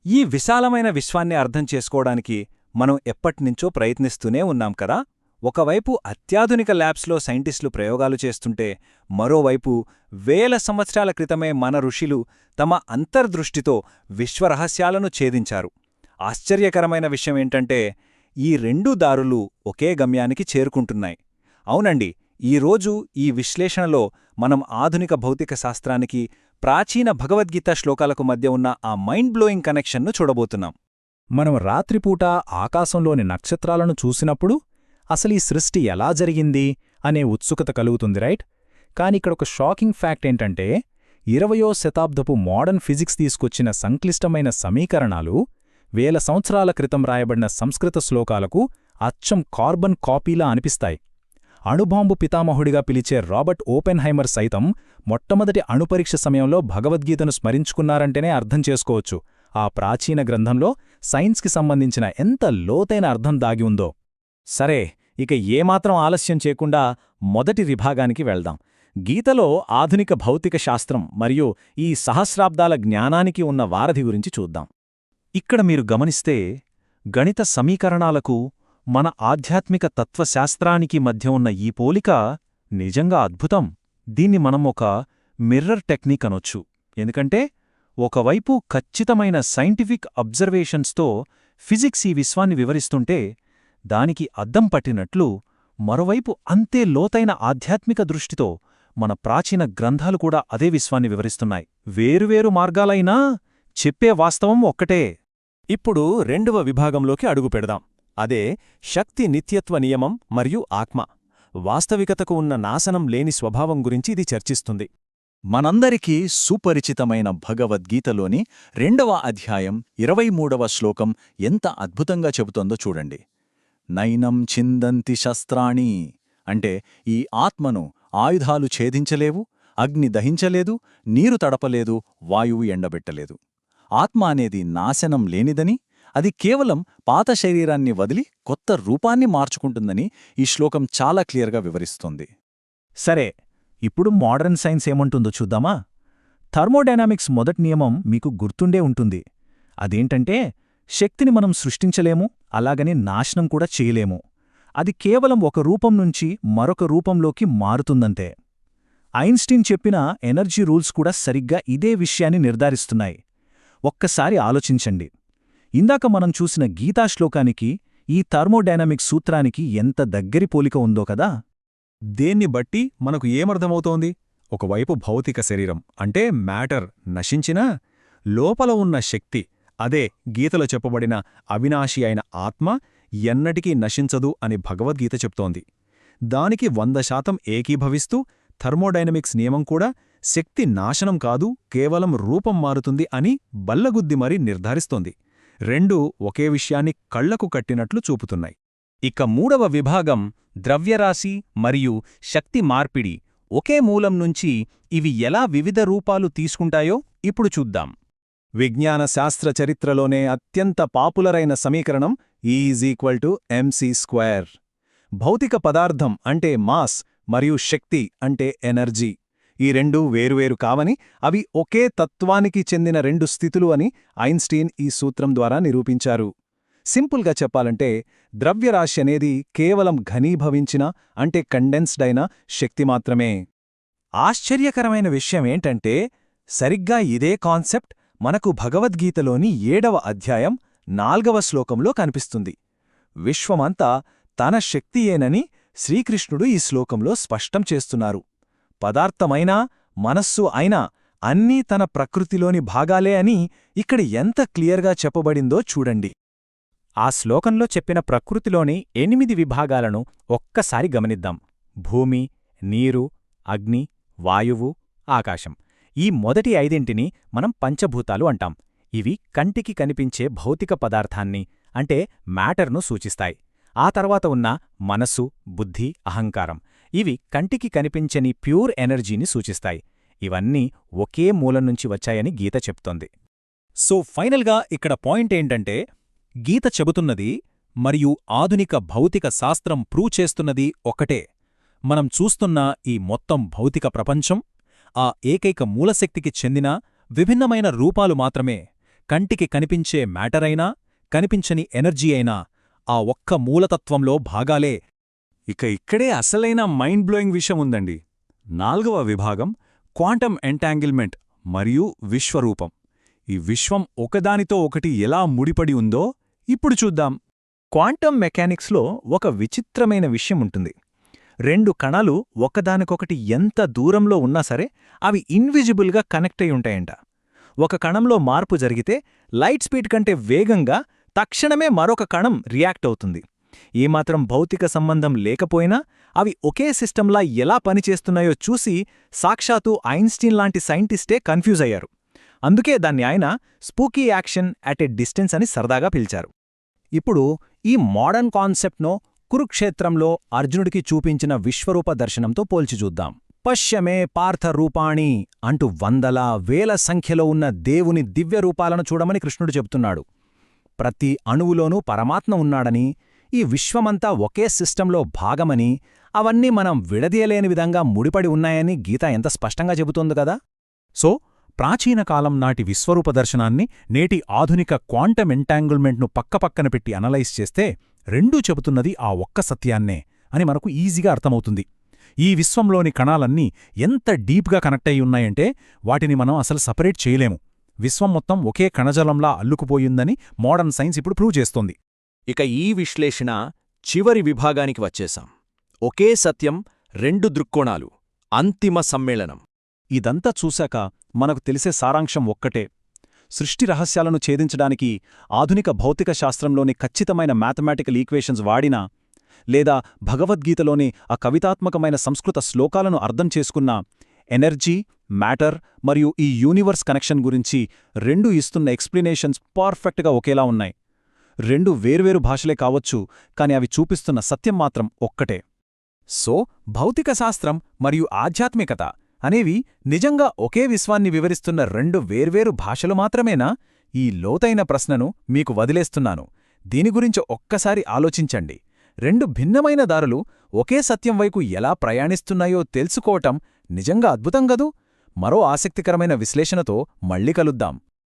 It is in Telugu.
ఈ విశాలమైన విశ్వాన్ని అర్థం చేసుకోవడానికి మనం ఎప్పటినుంచో ప్రయత్నిస్తూనే ఉన్నాం కదా. ఒకవైపు అత్యాధునిక ల్యాబ్స్లో సైంటిస్టులు ప్రయోగాలు చేస్తుంటే, మరోవైపు వేల సంవత్సరాల క్రితమే మన ఋషులు తమ అంతర్దృష్టితో విశ్వరహస్యాలను ఛేదించారు. ఆశ్చర్యకరమైన విషయమేంటంటే, ఈ రెండూ దారులు ఒకే గమ్యానికి చేరుకుంటున్నాయి. అవునండి, ఈరోజు ఈ విశ్లేషణలో మనం ఆధునిక భౌతిక శాస్త్రానికి, ప్రాచీన భగవద్గీత శ్లోకాలకు మధ్య ఉన్న ఆ మైండ్ బ్లోయింగ్ కనెక్షన్ను చూడబోతున్నాం. మనం రాత్రిపూట ఆకాశంలోని నక్షత్రాలను చూసినప్పుడు అసలీ సృష్టి ఎలా జరిగింది అనే ఉత్సుకత కలుగుతుంది, రైట్? కానిక్కడొక షాకింగ్ ఫ్యాక్ట్ ఏంటంటే, 20వ శతాబ్దపు మోడర్న్ ఫిజిక్స్ తీసుకొచ్చిన సంక్లిష్టమైన సమీకరణాలు వేల సంవత్సరాల క్రితం రాయబడిన సంస్కృత శ్లోకాలకు అచ్చం కార్బన్ కాపీలా అనిపిస్తాయి. అణుబాంబు పితామహుడిగా పిలిచే రాబర్ట్ ఓపెన్హైమర్ సైతం మొట్టమొదటి అణుపరీక్ష సమయంలో భగవద్గీతను స్మరించుకున్నారంటేనే అర్థం చేసుకోవచ్చు ఆ ప్రాచీన గ్రంథంలో సైన్స్కి సంబంధించిన ఎంత లోతైన అర్థం దాగి ఉందో. సరే, ఇక ఏమాత్రం ఆలస్యం చేయకుండా మొదటి విభాగానికి వెళ్దాం. గీతలో ఆధునిక భౌతిక శాస్త్రం మరియు ఈ సహస్రాబ్దాల జ్ఞానానికి ఉన్న వారధి గురించి చూద్దాం. ఇక్కడ మీరు గమనిస్తే, గణిత సమీకరణాలకు మన ఆధ్యాత్మిక తత్వశాస్త్రానికి మధ్య ఉన్న ఈ పోలిక నిజంగా అద్భుతం. దీన్ని మనం ఒక మిర్రర్ టెక్నిక్ అనొచ్చు. ఎందుకంటే ఒకవైపు ఖచ్చితమైన సైంటిఫిక్ అబ్జర్వేషన్స్తో ఫిజిక్స్ ఈ విశ్వాన్ని వివరిస్తుంటే, దానికి అద్దం పట్టినట్లు మరోవైపు అంతే లోతైన ఆధ్యాత్మిక దృష్టితో మన ప్రాచీన గ్రంథాలు కూడా అదే విశ్వాన్ని వివరిస్తున్నాయి. వేరువేరు మార్గాలైనా చెప్పే వాస్తవం ఒక్కటే. ఇప్పుడు రెండవ విభాగంలోకి అడుగుపెడదాం. అదే శక్తి నిత్యత్వ నియమం మరియు ఆత్మ. వాస్తవికతకు ఉన్న నాశనం లేని స్వభావం గురించి ఇది చర్చిస్తుంది. మనందరికీ సుపరిచితమైన భగవద్గీతలోని 2వ అధ్యాయం 23వ శ్లోకం ఎంత అద్భుతంగా చెబుతోందో చూడండి. నైనం ఛిందంతి శస్త్రాణి అంటే ఈ ఆత్మను ఆయుధాలు ఛేదించలేవు, అగ్ని దహించలేదు, నీరు తడపలేదు, వాయువు ఎండబెట్టలేదు. ఆత్మ అనేది నాశనం లేనిదని, అది కేవలం పాత శరీరాన్ని వదిలి కొత్త రూపాన్ని మార్చుకుంటుందని ఈ శ్లోకం చాలా క్లియర్గా వివరిస్తుంది. సరే, ఇప్పుడు మోడర్న్ సైన్స్ ఏమంటుందో చూద్దామా? థర్మోడైనామిక్స్ మొదటి నియమం మీకు గుర్తుండే ఉంటుంది. అదేంటంటే, శక్తిని మనం సృష్టించలేము, అలాగని నాశనం కూడా చేయలేము. అది కేవలం ఒక రూపం నుంచి మరొక రూపంలోకి మారుతుందంతే. ఐన్స్టీన్ చెప్పిన ఎనర్జీ రూల్స్ కూడా సరిగ్గా ఇదే విషయాన్ని నిర్ధారిస్తున్నాయి. ఒక్కసారి ఆలోచించండి, ఇందాక మనం చూసిన గీతాశ్లోకానికి ఈ థర్మోడైనామిక్స్ సూత్రానికి ఎంత దగ్గరి పోలిక ఉందో కదా. దేన్ని బట్టి మనకు ఏమర్థమవుతోంది? ఒకవైపు భౌతిక శరీరం అంటే మ్యాటర్ నశించినా, లోపల ఉన్న శక్తి, అదే గీతలో చెప్పబడిన అవినాశి అయిన ఆత్మ ఎన్నటికీ నశించదు అని భగవద్గీత చెప్తోంది. దానికి 100% ఏకీభవిస్తూ థర్మోడైనమిక్స్ నియమం కూడా శక్తి నాశనం కాదు, కేవలం రూపం మారుతుంది అని బల్లగుద్ది మరీ నిర్ధారిస్తోంది. రెండూ ఒకే విషయాన్ని కళ్లకు కట్టినట్లు చూపుతున్నాయి. ఇక మూడవ విభాగం ద్రవ్యరాశి మరియు శక్తి మార్పిడి. ఒకే మూలం నుంచి ఇవి ఎలా వివిధ రూపాలు తీసుకుంటాయో ఇప్పుడు చూద్దాం. విజ్ఞాన శాస్త్ర చరిత్రలోనే అత్యంత పాపులరైన సమీకరణం E=mc². భౌతిక పదార్థం అంటే మాస్ మరియు శక్తి అంటే ఎనర్జీ. ఈ రెండూ వేరువేరు కావని, అవి ఒకే తత్వానికి చెందిన రెండు స్థితులు అని ఐన్స్టీన్ ఈ సూత్రం ద్వారా నిరూపించారు. సింపుల్గా చెప్పాలంటే, ద్రవ్యరాశి అనేది కేవలం ఘనీభవించిన అంటే కండెన్స్డ్ అయిన శక్తి మాత్రమే. ఆశ్చర్యకరమైన విషయమేంటంటే, సరిగ్గా ఇదే కాన్సెప్ట్ మనకు భగవద్గీతలోని 7వ అధ్యాయం 4వ శ్లోకంలో కనిపిస్తుంది. విశ్వమంతా తన శక్తియేనని శ్రీకృష్ణుడు ఈ శ్లోకంలో స్పష్టం చేస్తున్నారు. పదార్థమైనా మనస్సు అయినా అన్నీ తన ప్రకృతిలోని భాగాలే అని ఇక్కడ ఎంత క్లియర్గా చెప్పబడిందో చూడండి. ఆ శ్లోకంలో చెప్పిన ప్రకృతిలోని 8 విభాగాలను ఒక్కసారి గమనిద్దాం. భూమి, నీరు, అగ్ని, వాయువు, ఆకాశం. ఈ మొదటి 5 మనం పంచభూతాలు అంటాం. ఇవి కంటికి కనిపించే భౌతిక పదార్థాన్ని అంటే మ్యాటర్ను సూచిస్తాయి. ఆ తర్వాత ఉన్న మనస్సు, బుద్ధి, అహంకారం ఇవి కంటికి కనిపించని ప్యూర్ ఎనర్జీని సూచిస్తాయి. ఇవన్నీ ఒకే మూలం నుంచి వచ్చాయని గీత చెప్తోంది. సో ఫైనల్గా ఇక్కడ పాయింట్ ఏంటంటే, గీత చెబుతున్నది మరియు ఆధునిక భౌతిక శాస్త్రం ప్రూవ్ చేస్తున్నది ఒకటే. మనం చూస్తున్న ఈ మొత్తం భౌతిక ప్రపంచం ఆ ఏకైక మూలశక్తికి చెందిన విభిన్నమైన రూపాలు మాత్రమే. కంటికి కనిపించే మ్యాటర్ అయినా కనిపించని ఎనర్జీ అయినా ఆ ఒక్క మూలతత్వంలో భాగాలే. ఇక ఇక్కడే అసలైన మైండ్ బ్లోయింగ్ విషయం ఉందండి. 4వ విభాగం క్వాంటం ఎంటాంగిల్మెంట్ మరియు విశ్వరూపం. ఈ విశ్వం ఒకదానితో ఒకటి ఎలా ముడిపడి ఉందో ఇప్పుడు చూద్దాం. క్వాంటం మెకానిక్స్లో ఒక విచిత్రమైన విషయం ఉంటుంది. 2 కణాలు ఒకదానికొకటి ఎంత దూరంలో ఉన్నా సరే అవి ఇన్విజిబుల్గా కనెక్ట్ అయి ఉంటాయంట. ఒక కణంలో మార్పు జరిగితే లైట్ స్పీడ్ కంటే వేగంగా తక్షణమే మరొక కణం రియాక్ట్ అవుతుంది. ఏమాత్రం భౌతిక సంబంధం లేకపోయినా అవి ఒకే సిస్టంలా ఎలా పనిచేస్తున్నాయో చూసి సాక్షాత్తు ఐన్స్టీన్ లాంటి సైంటిస్టే కన్ఫ్యూజ్ అయ్యారు. అందుకే దాన్ని ఆయన spooky action at a distance అని సరదాగా పిలిచారు. ఇప్పుడు ఈ మోడర్న్ కాన్సెప్ట్ను కురుక్షేత్రంలో అర్జునుడికి చూపించిన విశ్వరూప దర్శనంతో పోల్చి చూద్దాం. పశ్యమే పార్థరూపాణి అంటూ వందల వేల సంఖ్యలో ఉన్న దేవుని దివ్యరూపాలను చూడమని కృష్ణుడు చెబుతున్నాడు. ప్రతి అణువులోనూ పరమాత్మ ఉన్నాడని, ఈ విశ్వమంతా ఒకే సిస్టంలో భాగమని, అవన్నీ మనం విడదీయలేని విధంగా ముడిపడి ఉన్నాయని గీత ఎంత స్పష్టంగా చెబుతోంది కదా. సో ప్రాచీన కాలం నాటి విశ్వరూప దర్శనాన్ని నేటి ఆధునిక క్వాంటం ఎంటాంగిల్మెంట్ను పక్కపక్కన పెట్టి అనలైజ్ చేస్తే రెండూ చెబుతున్నది ఆ ఒక్క సత్యాన్నే అని మనకు ఈజీగా అర్థమవుతుంది. ఈ విశ్వంలోని కణాలన్నీ ఎంత డీప్గా కనెక్ట్ అయి ఉన్నాయంటే వాటిని మనం అసలు సపరేట్ చేయలేము. విశ్వం మొత్తం ఒకే కణజలంలా అల్లుకుపోయిందని మోడర్న్ సైన్స్ ఇప్పుడు ప్రూవ్ చేస్తోంది. ఇక ఈ విశ్లేషణ చివరి విభాగానికి వచ్చేశాం. ఒకే సత్యం, 2 దృక్కోణాలు, అంతిమ సమ్మేళనం. ఇదంతా చూశాక మనకు తెలిసే సారాంశం ఒక్కటే. సృష్టి రహస్యాలను ఛేదించడానికి ఆధునిక భౌతిక శాస్త్రంలోని ఖచ్చితమైన మ్యాథమెటికల్ ఈక్వేషన్స్ వాడినా, లేదా భగవద్గీతలోని ఆ కవితాత్మకమైన సంస్కృత శ్లోకాలను అర్థం చేసుకున్నా, ఎనర్జీ, మ్యాటర్ మరియు ఈ యూనివర్స్ కనెక్షన్ గురించి 2 ఇస్తున్న ఎక్స్ప్లెనేషన్స్ పర్ఫెక్ట్గా ఒకేలా ఉన్నాయి. 2 వేర్వేరు భాషలే కావచ్చు, కాని అవి చూపిస్తున్న సత్యం మాత్రం ఒక్కటే. సో భౌతిక శాస్త్రం మరియు ఆధ్యాత్మికత అనేవి నిజంగా ఒకే విశ్వాన్ని వివరిస్తున్న 2 వేర్వేరు భాషలు మాత్రమేనా? ఈ లోతైన ప్రశ్నను మీకు వదిలేస్తున్నాను. దీని గురించి ఒక్కసారి ఆలోచించండి. 2 భిన్నమైన దారులు ఒకే సత్యం వైపు ఎలా ప్రయాణిస్తున్నాయో తెలుసుకోవటం నిజంగా అద్భుతం గదూ. మరో ఆసక్తికరమైన విశ్లేషణతో మళ్ళీ కలుద్దాం.